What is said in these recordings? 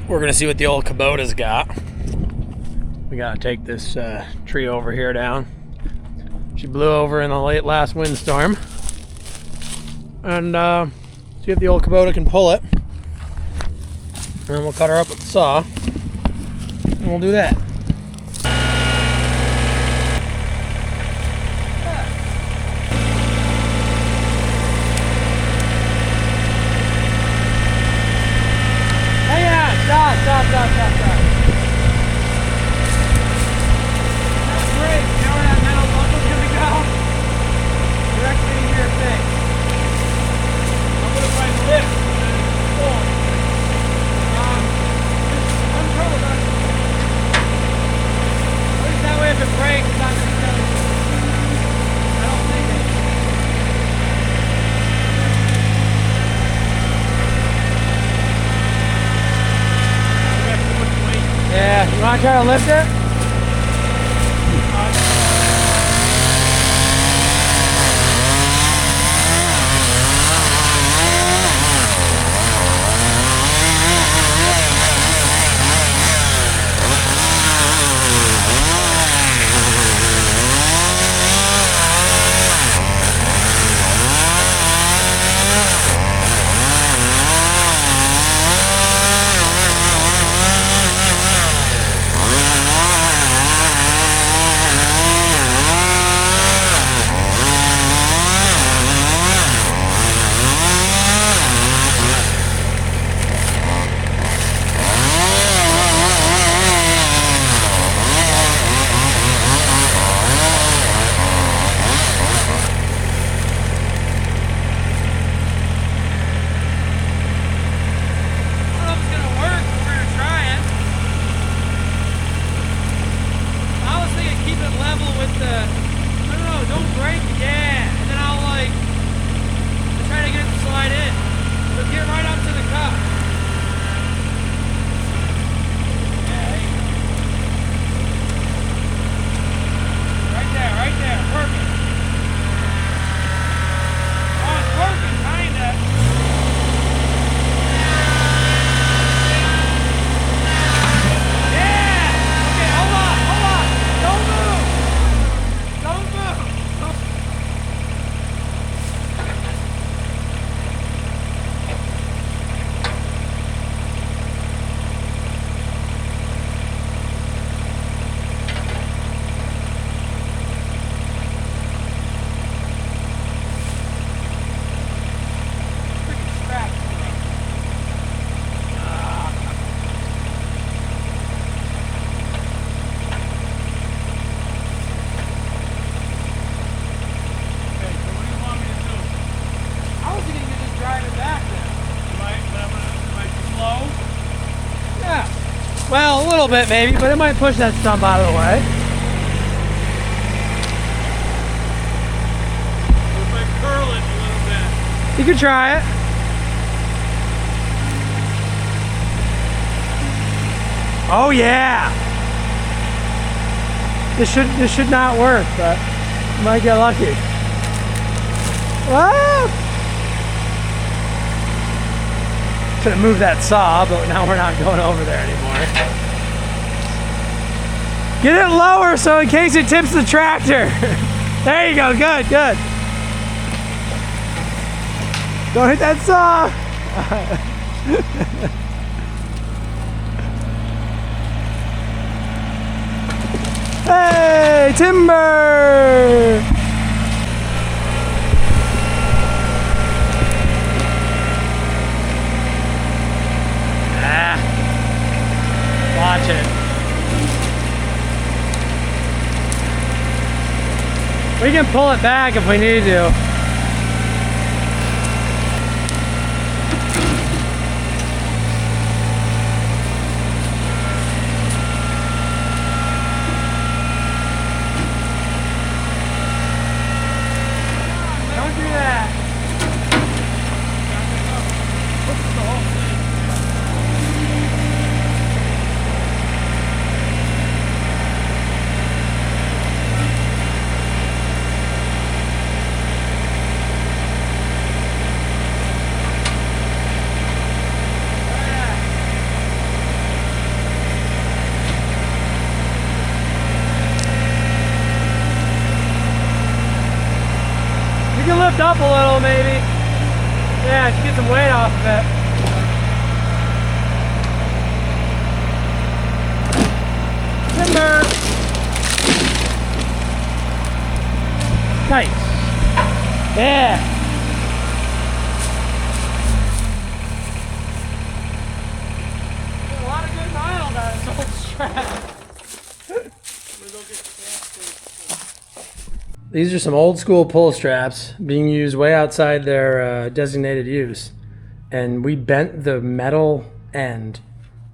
We're gonna see what the old Kubota's got. We gotta take this tree over here down. She blew over in the late last windstorm. And see if the old Kubota can pull it. And then we'll cut her up with the saw. And we'll do that. Stop. That's great. You know where that metal bundle's gonna go? Directly in your thing. I'm gonna try and lift and pull. Just control it. At least that way if it breaks, it's not gonna kill you. I don't think it. Yeah, you want to try to lift it? Well, a little bit maybe, but it might push that stump out of the way. It might curl it a little bit. You could try it. Oh yeah! This should not work, but you might get lucky. Whoa! Should have moved that saw, but now we're not going over there anymore. Get it lower so in case it tips the tractor. There you go, good. Don't hit that saw. Hey, timber! Watch it. We can pull it back if we need to. Don't do that. a little maybe. Yeah, I should get some weight off of it. Timber! Nice. Yeah. A lot of good miles out of this old strap. These are some old school pull straps being used way outside their designated use. And we bent the metal end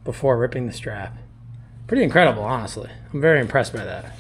before ripping the strap. Pretty incredible, honestly. I'm very impressed by that.